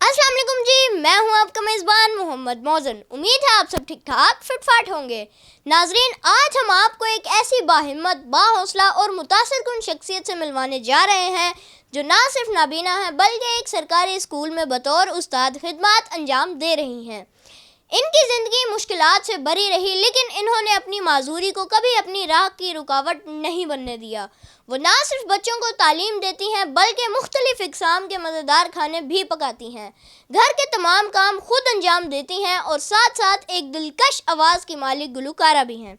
अस्सलाम वालेकुम जी, मैं हूं आपका मेज़बान मोहम्मद मौज़न। उम्मीद है आप सब ठीक ठाक फिट होंगे। नाजरीन, आज हम आपको एक ऐसी बाहिम्मत, बाहौसला और मुतासिरकुन शख्सियत से मिलवाने जा रहे हैं जो ना सिर्फ नाबीना है बल्कि एक सरकारी स्कूल में बतौर उस्ताद खिदमत अंजाम दे रही हैं। इनकी ज़िंदगी मुश्किलात से भरी रही, लेकिन इन्होंने अपनी माजूरी को कभी अपनी राह की रुकावट नहीं बनने दिया। वो ना सिर्फ बच्चों को तालीम देती हैं बल्कि मुख्तलिफ इक़साम के मज़ेदार खाने भी पकाती हैं, घर के तमाम काम खुद अंजाम देती हैं और साथ साथ एक दिलकश आवाज़ की मालिक गुलकारा भी हैं।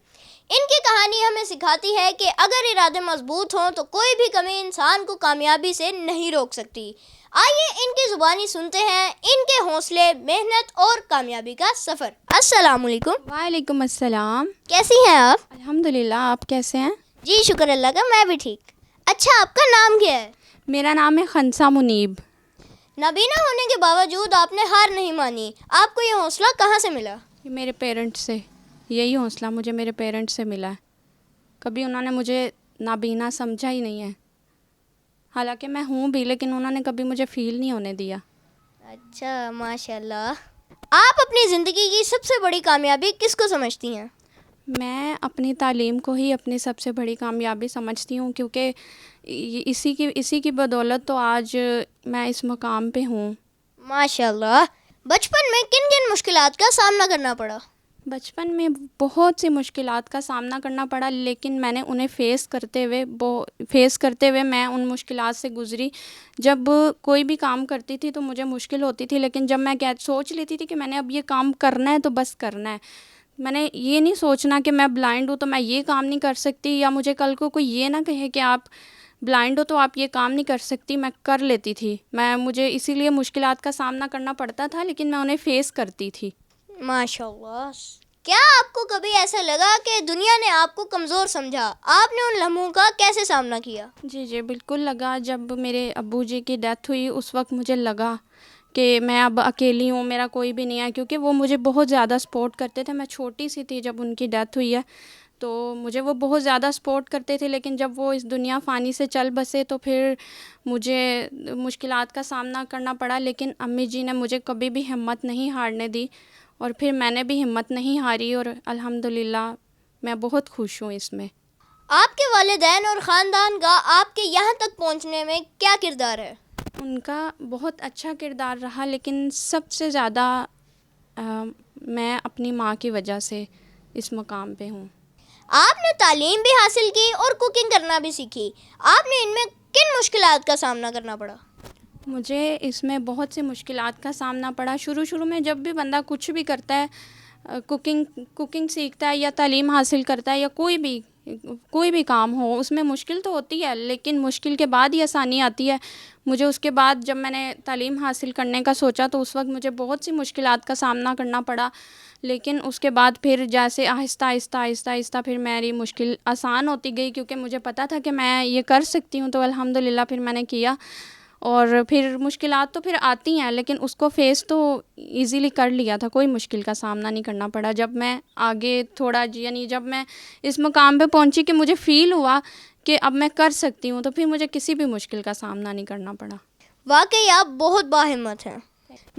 इनकी कहानी हमें सिखाती है कि अगर इरादे मजबूत हों तो कोई भी कमी इंसान को कामयाबी से नहीं रोक सकती। आइए इनकी ज़ुबानी सुनते हैं इनके हौसले, मेहनत और कामयाबी का सफ़र। अस्सलाम वालेकुम। वालेकुम अस्सलाम। कैसी हैं आप? अल्हम्दुलिल्लाह, आप कैसे हैं? जी शुक्र अल्लाह का, मैं भी ठीक। अच्छा, आपका नाम क्या है? मेरा नाम है खनसा मुनीब। नाबीना होने के बावजूद आपने हार नहीं मानी। आपको ये हौसला कहाँ से मिला? ये मेरे पेरेंट्स से, यही हौसला मुझे मेरे पेरेंट्स से मिला है। कभी उन्होंने मुझे नाबीना समझा ही नहीं है। हालांकि मैं हूँ भी, लेकिन उन्होंने कभी मुझे फ़ील नहीं होने दिया। अच्छा, माशाल्लाह। आप अपनी ज़िंदगी की सबसे बड़ी कामयाबी किसको समझती हैं? मैं अपनी तालीम को ही अपनी सबसे बड़ी कामयाबी समझती हूँ, क्योंकि इसी की बदौलत तो आज मैं इस मकाम पे हूँ। माशाल्लाह। बचपन में किन किन मुश्किलात का सामना करना पड़ा? बचपन में बहुत सी मुश्किलात का सामना करना पड़ा, लेकिन मैंने उन्हें फ़ेस करते हुए मैं उन मुश्किलात से गुज़री। जब कोई भी काम करती थी तो मुझे मुश्किल होती थी, लेकिन जब मैं सोच लेती थी कि मैंने अब ये काम करना है तो बस करना है। मैंने ये नहीं सोचना कि मैं ब्लाइंड हूँ तो मैं ये काम नहीं कर सकती, या मुझे कल को कोई ये ना कहे कि आप ब्लाइंड हो तो आप ये काम नहीं कर सकती। मैं कर लेती थी। मुझे इसीलिए मुश्किलात का सामना करना पड़ता था, लेकिन मैं उन्हें फ़ेस करती थी। माशाल्लाह। क्या आपको कभी ऐसा लगा कि दुनिया ने आपको कमज़ोर समझा? आपने उन लम्हों का कैसे सामना किया? जी, बिल्कुल लगा। जब मेरे अब्बू जी की डेथ हुई उस वक़्त मुझे लगा कि मैं अब अकेली हूँ, मेरा कोई भी नहीं है, क्योंकि वो मुझे बहुत ज़्यादा सपोर्ट करते थे। मैं छोटी सी थी जब उनकी डेथ हुई है, तो मुझे वो बहुत ज़्यादा सपोर्ट करते थे। लेकिन जब वो इस दुनिया फ़ानी से चल बसे तो फिर मुझे मुश्किलात का सामना करना पड़ा, लेकिन अम्मी जी ने मुझे कभी भी हिम्मत नहीं हारने दी और फिर मैंने भी हिम्मत नहीं हारी, और अल्हम्दुलिल्लाह मैं बहुत खुश हूँ इसमें। आपके वालिदैन और ख़ानदान का आपके यहाँ तक पहुँचने में क्या किरदार है? उनका बहुत अच्छा किरदार रहा, लेकिन सबसे ज़्यादा मैं अपनी माँ की वजह से इस मुकाम पे हूँ। आपने तालीम भी हासिल की और कुकिंग करना भी सीखी। आपने इनमें किन मुश्किलात का सामना करना पड़ा? मुझे इसमें बहुत सी मुश्किलात का सामना पड़ा। शुरू में जब भी बंदा कुछ भी करता है, कुकिंग सीखता है या तालीम हासिल करता है या कोई भी काम हो, उसमें मुश्किल तो होती है, लेकिन मुश्किल के बाद ही आसानी आती है। मुझे उसके बाद जब मैंने तालीम हासिल करने का सोचा तो उस वक्त मुझे बहुत सी मुश्किलात का सामना करना पड़ा, लेकिन उसके बाद फिर जैसे आहिस्ता फिर मेरी मुश्किल आसान होती गई, क्योंकि मुझे पता था कि मैं ये कर सकती हूँ। तो अल्हम्दुलिल्लाह फिर मैंने किया, और फिर मुश्किलात तो फिर आती हैं, लेकिन उसको फ़ेस तो इजीली कर लिया था। कोई मुश्किल का सामना नहीं करना पड़ा। जब मैं आगे थोड़ा यानी जब मैं इस मुकाम पे पहुंची कि मुझे फ़ील हुआ कि अब मैं कर सकती हूँ, तो फिर मुझे किसी भी मुश्किल का सामना नहीं करना पड़ा। वाकई आप बहुत बाहिम्मत हैं।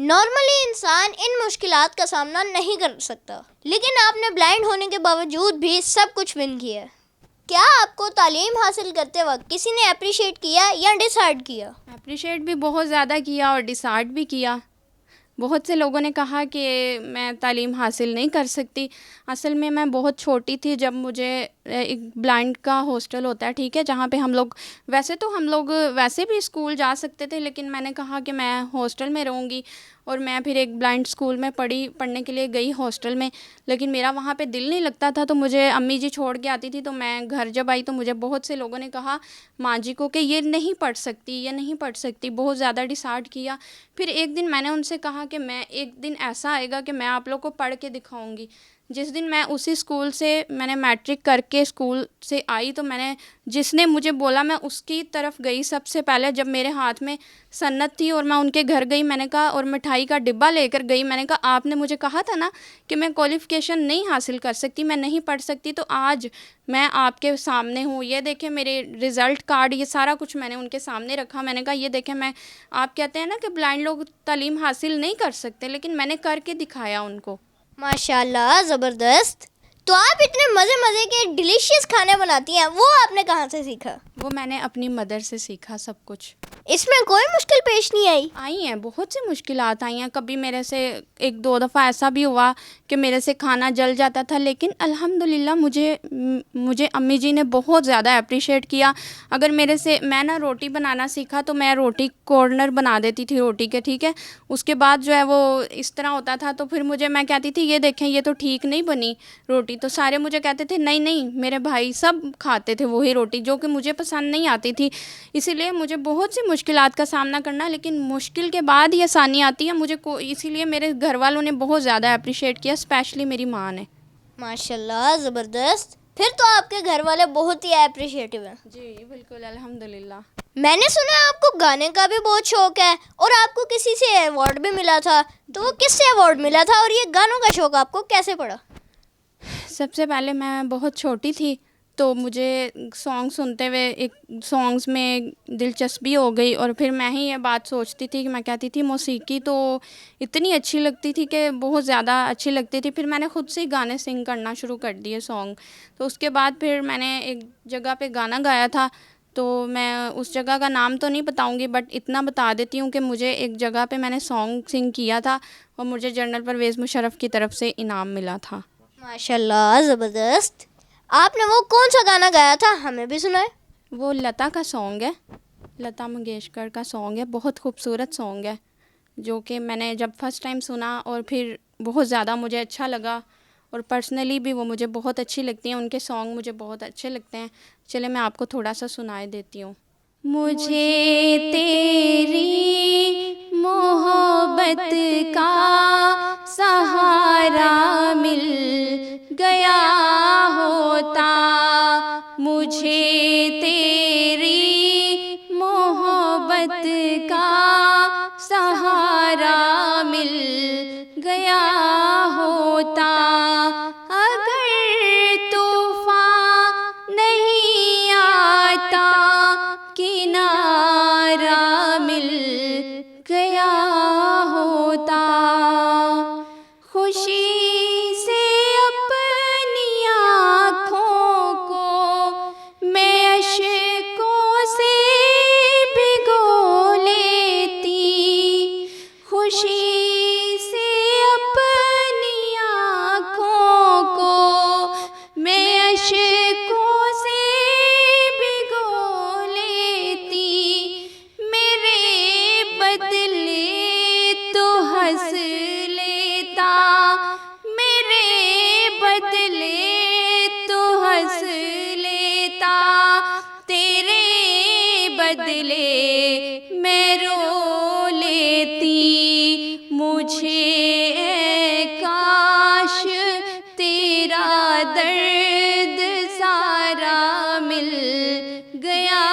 नॉर्मली इंसान इन मुश्किलात का सामना नहीं कर सकता, लेकिन आपने ब्लाइंड होने के बावजूद भी सब कुछ विन किया। क्या आपको तालीम हासिल करते वक्त किसी ने अप्रिशिएट किया या डिसहार्ट किया? अप्रिशिएट भी बहुत ज़्यादा किया और डिसहार्ट भी किया। बहुत से लोगों ने कहा कि मैं तालीम हासिल नहीं कर सकती। असल में मैं बहुत छोटी थी जब मुझे एक ब्लाइंड का हॉस्टल होता है, ठीक है, जहाँ पे हम लोग वैसे भी स्कूल जा सकते थे, लेकिन मैंने कहा कि मैं हॉस्टल में रहूँगी, और मैं फिर एक ब्लाइंड स्कूल में पढ़ने के लिए गई हॉस्टल में। लेकिन मेरा वहाँ पे दिल नहीं लगता था, तो मुझे अम्मी जी छोड़ के आती थी। तो मैं घर जब आई तो मुझे बहुत से लोगों ने कहा, माँ जी को, कि ये नहीं पढ़ सकती, बहुत ज़्यादा डिसहार्ट किया। फिर एक दिन मैंने उनसे कहा कि मैं एक दिन ऐसा आएगा कि मैं आप लोग को पढ़ के दिखाऊंगी। जिस दिन मैं उसी स्कूल से मैंने मैट्रिक करके स्कूल से आई तो मैंने जिसने मुझे बोला मैं उसकी तरफ गई सबसे पहले। जब मेरे हाथ में सन्नत थी और मैं उनके घर गई, मैंने कहा, और मिठाई का डिब्बा लेकर गई, मैंने कहा आपने मुझे कहा था ना कि मैं क्वालिफ़िकेशन नहीं हासिल कर सकती, मैं नहीं पढ़ सकती, तो आज मैं आपके सामने हूँ। ये देखें मेरे रिज़ल्ट कार्ड, ये सारा कुछ मैंने उनके सामने रखा। मैंने कहा ये देखें, मैं, आप कहते हैं ना कि ब्लाइंड लोग तालीम हासिल नहीं कर सकते, लेकिन मैंने करके दिखाया उनको। माशाल्लाह, ज़बरदस्त। तो आप इतने मज़े मज़े के डिलीशियस खाने बनाती हैं, वो आपने कहाँ से सीखा? वो मैंने अपनी मदर से सीखा सब कुछ। इसमें कोई मुश्किल पेश नहीं आई हैं, बहुत सी मुश्किलात आई हैं। कभी मेरे से एक दो दफ़ा ऐसा भी हुआ कि मेरे से खाना जल जाता था, लेकिन अल्हम्दुलिल्लाह मुझे अम्मी जी ने बहुत ज़्यादा अप्रिशिएट किया। अगर मेरे से, मैं ना रोटी बनाना सीखा तो मैं रोटी कॉर्नर बना देती थी रोटी के, ठीक है। उसके बाद जो है वो इस तरह होता था, तो फिर मैं कहती थी ये देखें ये तो ठीक नहीं बनी रोटी, तो सारे मुझे कहते थे नहीं नहीं, मेरे भाई सब खाते थे वही रोटी जो कि मुझे पसंद नहीं आती थी। इसीलिए मुझे बहुत सी मुश्किलात का सामना करना, लेकिन मुश्किल के बाद ही आसानी आती है मुझे को। इसीलिए मेरे घर वालों ने बहुत ज़्यादा अप्रिशिएट किया, स्पेशली मेरी माँ ने। माशाल्लाह, ज़बरदस्त। फिर तो आपके घर वाले बहुत ही अप्रिशिएटिव हैं। जी बिल्कुल, अल्हम्दुलिल्लाह। मैंने सुना है आपको गाने का भी बहुत शौक है और आपको किसी से अवार्ड भी मिला था, तो वो किससे अवार्ड मिला था और ये गानों का शौक आपको कैसे पड़ा? सबसे पहले मैं बहुत छोटी थी तो मुझे सॉन्ग सुनते हुए एक सॉन्ग्स में दिलचस्पी हो गई, और फिर मैं ही ये बात सोचती थी कि मैं कहती थी मौसीकी तो इतनी अच्छी लगती थी कि बहुत ज़्यादा अच्छी लगती थी। फिर मैंने ख़ुद से ही गाने सिंग करना शुरू कर दिए सॉन्ग। तो उसके बाद फिर मैंने एक जगह पे गाना गाया था, तो मैं उस जगह का नाम तो नहीं बताऊंगी, बट इतना बता देती हूँ कि मुझे एक जगह पे मैंने सॉन्ग सिंग किया था और मुझे जनरल परवेज़ मुशर्रफ की तरफ से इनाम मिला था। माशाल्लाह, ज़बरदस्त। आपने वो कौन सा गाना गाया था, हमें भी सुनाए? वो लता का सॉन्ग है, लता मंगेशकर का सॉन्ग है, बहुत खूबसूरत सॉन्ग है, जो कि मैंने जब फर्स्ट टाइम सुना और फिर बहुत ज़्यादा मुझे अच्छा लगा, और पर्सनली भी वो मुझे बहुत अच्छी लगती हैं, उनके सॉन्ग मुझे बहुत अच्छे लगते हैं। चले मैं आपको थोड़ा सा सुनाए देती हूँ। मुझे तेरी मोहब्बत का सहारा मिल गया होता, मुझे तेरी मोहब्बत का सहारा मिल गया होता, अगर तूफान नहीं आता किनारा मिल गया होता, खुशी से अपनी आँखों को मैं अश्कों से भिगो लेती, खुशी से अपनी आँखों को मैं अश्कों से भिगो लेती, मेरे बदले तो हंस लेता, मेरे बदले तो हंस लेता, तेरे बदले मैं रो लेती, मुझे काश तेरा दर्द सारा मिल गया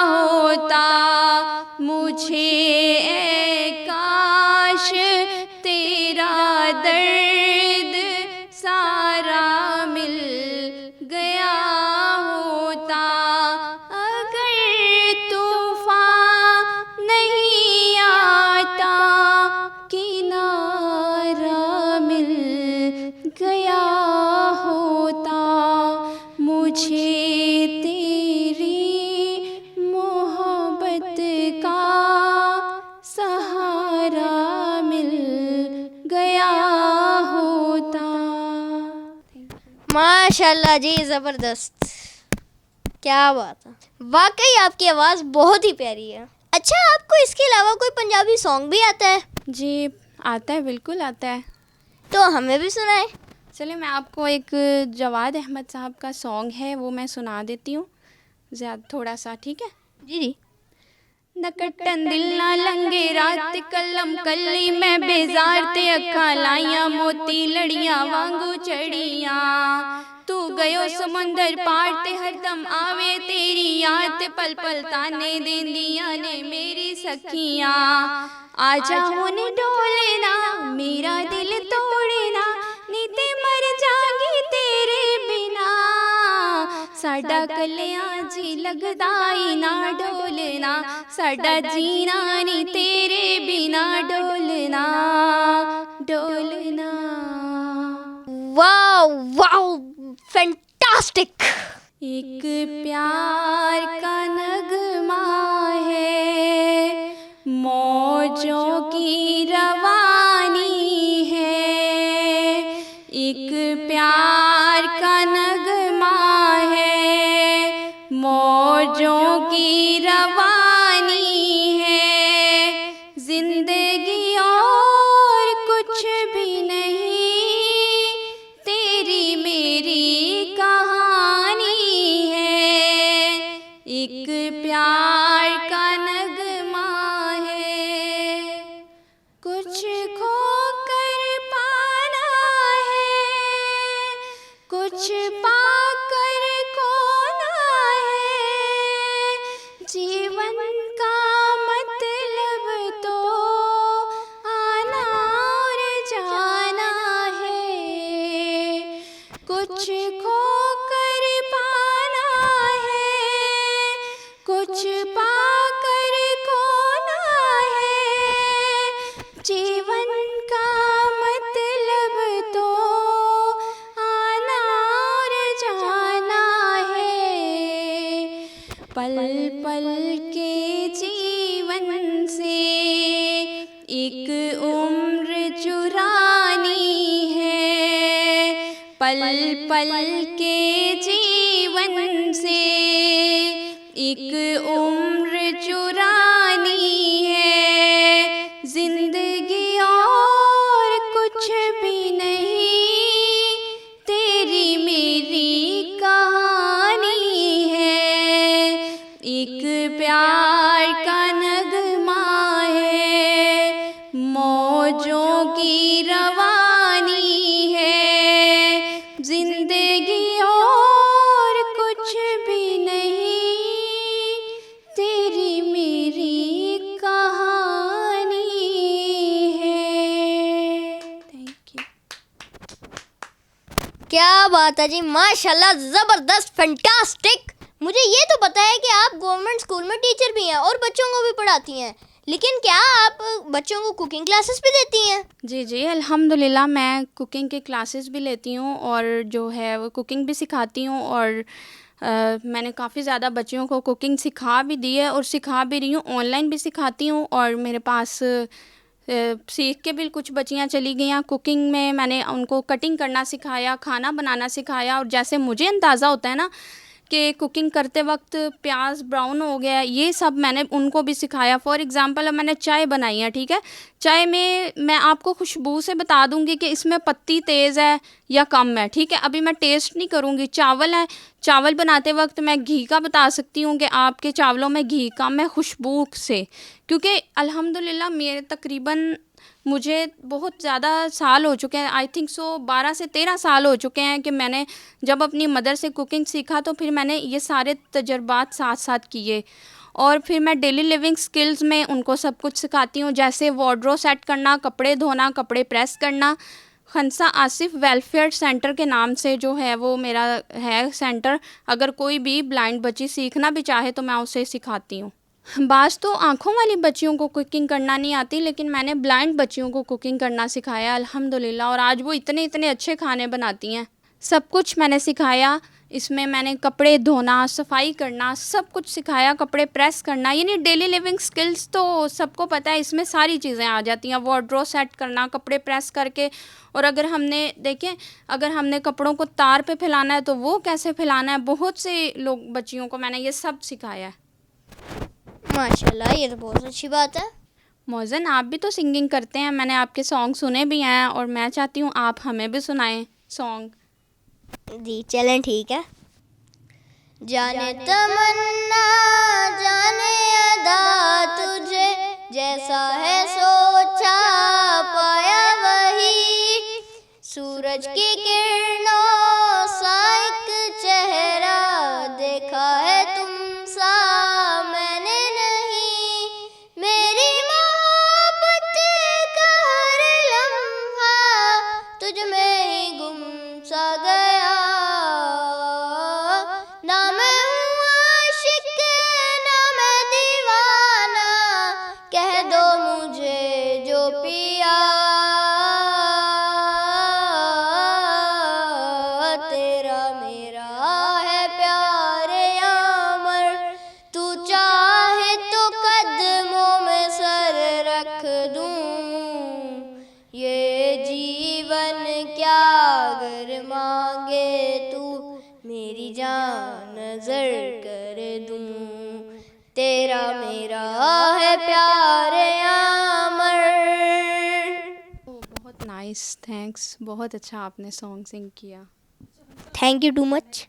होता, मुझे काश तेरा दर्द सारा मिल गया होता, अगर तूफान नहीं आता किनारा मिल गया होता, मुझे तेरी मोहब्बत का सहारा मिल गया होता। माशाल्लाह जी, ज़बरदस्त। क्या बात है, वाकई आपकी आवाज़ बहुत ही प्यारी है। अच्छा, आपको इसके अलावा कोई पंजाबी सॉन्ग भी आता है? जी आता है, बिल्कुल आता है। तो हमें भी सुनाए। चलिए मैं आपको एक जवाद अहमद साहब का सॉन्ग है वो मैं सुना देती हूँ ज़्यादा थोड़ा सा, ठीक है? जी जी। नकटन दिल ना लंगे रात कलम कली मैं बेजार ते अखा लाइया मोती लड़िया वांगू चढ़िया तू गयो समंदर पार ते हरदम आवे तेरी याद पल पल ताने देंदिया ने मेरी सखियां आजा हुन डोले ना मेरा दिल तोड़े ना नी ते मर जागी तेरे बिना साडा कलियां जी लगदा ही ना डोलना साडा जीना नी तेरे बिना डोलना डोलना। Wow wow, fantastic. एक प्यार का नगमा है मौजों की रवानी है एक प्यार का नगमा है मौजों की रवानी है जिंदगी और कुछ भी नहीं तेरी मेरी कहानी है एक प्यार का नगमा है कुछ खो कर पाना है कुछ पाकर खोना है जीवन का मतलब तो आना और जाना है कुछ खो कर पाना है कुछ पाकर खोना है जीवन का मतलब तो आना और जाना है पल पल के जीवन से एक उम्र चुरानी है पल पल के जीवन से एक उम्र चुरानी है जिंदगी और कुछ भी नहीं तेरी मेरी कहानी है एक प्यार का नगमा है मौजों की रवानी है जिंदगी और कुछ भी नहीं तेरी मेरी कहानी है। Thank you. क्या बात है जी, माशाल्लाह, जबरदस्त, फैंटास्टिक। मुझे ये तो पता है कि आप गवर्नमेंट स्कूल में टीचर भी हैं और बच्चों को भी पढ़ाती हैं, लेकिन क्या आप बच्चों को कुकिंग क्लासेस भी देती हैं? जी जी, अल्हम्दुलिल्लाह मैं कुकिंग के क्लासेस भी लेती हूँ और जो है वो कुकिंग भी सिखाती हूँ और मैंने काफ़ी ज़्यादा बच्चियों को कुकिंग सिखा भी दी है और सिखा भी रही हूँ, ऑनलाइन भी सिखाती हूँ और मेरे पास सीख के भी कुछ बच्चियाँ चली गई हैं कुकिंग में। मैंने उनको कटिंग करना सिखाया, खाना बनाना सिखाया और जैसे मुझे अंदाज़ा होता है ना कि कुकिंग करते वक्त प्याज ब्राउन हो गया, ये सब मैंने उनको भी सिखाया। फॉर एग्ज़ाम्पल अब मैंने चाय बनाई है, ठीक है, चाय में मैं आपको खुशबू से बता दूंगी कि इसमें पत्ती तेज़ है या कम है, ठीक है। अभी मैं टेस्ट नहीं करूंगी। चावल है, चावल बनाते वक्त मैं घी का बता सकती हूँ कि आपके चावलों में घी कम है खुशबू से, क्योंकि अल्हम्दुलिल्लाह मेरे तकरीबन मुझे बहुत ज़्यादा साल हो चुके हैं, आई थिंक सो 12 से 13 साल हो चुके हैं कि मैंने जब अपनी मदर से कुकिंग सीखा तो फिर मैंने ये सारे तजर्बात साथ साथ किए और फिर मैं डेली लिविंग स्किल्स में उनको सब कुछ सिखाती हूँ, जैसे वार्डरोब सेट करना, कपड़े धोना, कपड़े प्रेस करना। खंसा आसिफ वेलफेयर सेंटर के नाम से जो है वो मेरा है सेंटर, अगर कोई भी ब्लाइंड बच्ची सीखना भी चाहे तो मैं उसे सिखाती हूँ। बाज़ तो आँखों वाली बच्चियों को कुकिंग करना नहीं आती, लेकिन मैंने ब्लाइंड बच्चियों को कुकिंग करना सिखाया अल्हम्दुलिल्लाह, और आज वो इतने इतने अच्छे खाने बनाती हैं। सब कुछ मैंने सिखाया। इसमें मैंने कपड़े धोना, सफाई करना, सब कुछ सिखाया, कपड़े प्रेस करना, यानी डेली लिविंग स्किल्स तो सबको पता है, इसमें सारी चीज़ें आ जाती हैं। वार्डरोब सेट करना, कपड़े प्रेस करके, और अगर हमने देखें अगर हमने कपड़ों को तार पे फैलाना है तो वो कैसे फैलाना है, बहुत से लोग बच्चियों को मैंने ये सब सिखाया है। माशाल्लाह, ये तो बहुत अच्छी बात है। मौज़न, आप भी तो सिंगिंग करते हैं, मैंने आपके सॉन्ग सुने भी हैं और मैं चाहती हूँ आप हमें भी सुनाएं सॉन्ग। जी चलें, ठीक है। जाने तमन्ना जाने अदा तुझे, जैसा है सोचा पाया वही। सूरज की किरणों सा एक चेहरा देखा है तुम सा मैंने नहीं। मेरी मोहब्बत का हर लम्हा तुझ में ही गुम सा गया। ना मैं हूँ आशिक ना मैं दीवाना, कह दो मुझे जो पिया। तेरा मेरा है प्यार अमर, तू चाहे तो कदमों में सर रख दूं। ये जीवन क्या अगर मांगे तू, मेरी जान नजर कर दूं। तेरा मेरा है प्यार अमर। बहुत नाइस, थैंक्स, बहुत अच्छा आपने सॉन्ग सिंग किया। Thank you too much.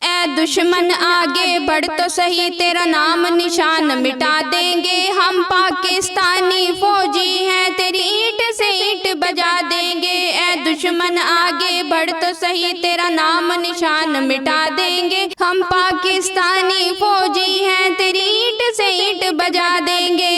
ए दुश्मन आगे बढ़ तो सही, तेरा नाम निशान मिटा देंगे हम। पाकिस्तानी फौजी हैं, तेरी ईंट से ईंट बजा देंगे। ए दुश्मन आगे बढ़ तो सही, तेरा नाम निशान मिटा देंगे हम। पाकिस्तानी फौजी हैं, तेरी ईंट से ईंट बजा देंगे।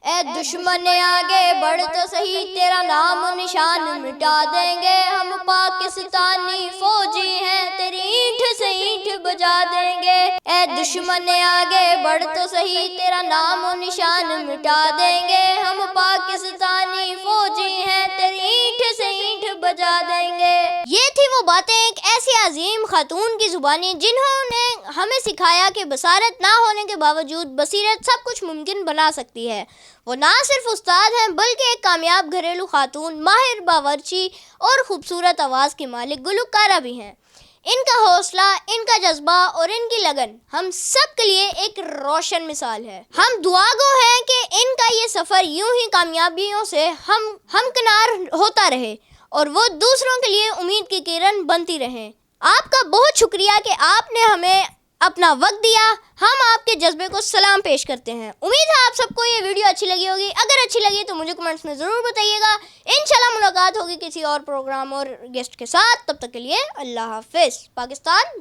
ए दुश्मन आगे बढ़ तो सही, तेरा नाम निशान मिटा देंगे हम। पाकिस्तानी फौजी हैं, तेरी ईंट से ईंट बजा देंगे। ए दुश्मन आगे बढ़ तो सही, तेरा नाम निशान मिटा देंगे हम। पाकिस्तानी फौजी हैं, तेरी ईंट से ईंट बजा देंगे। ये थी वो बातें एक ऐसी अजीम खातून की जुबानी जिन्होंने हमें सिखाया कि बसारत ना होने के बावजूद बसीरत सब कुछ मुमकिन बना सकती है। वो ना सिर्फ उस्ताद हैं बल्कि एक कामयाब घरेलू खातून, माहिर बावर्ची और खूबसूरत आवाज़ की मालिक गुलकारा भी हैं। इनका हौसला, इनका जज्बा और इनकी लगन हम सब के लिए एक रोशन मिसाल है। हम दुआगो हैं कि इनका ये सफ़र यूं ही कामयाबियों से हमकिनार होता रहे और वो दूसरों के लिए उम्मीद की किरण बनती रहे। आपका बहुत शुक्रिया कि आपने हमें अपना वक्त दिया। हम आपके जज्बे को सलाम पेश करते हैं। उम्मीद है आप सबको ये वीडियो अच्छी लगी होगी। अगर अच्छी लगी तो मुझे कमेंट्स में ज़रूर बताइएगा। इंशाल्लाह मुलाकात होगी किसी और प्रोग्राम और गेस्ट के साथ। तब तक के लिए अल्लाह हाफिज़। पाकिस्तान।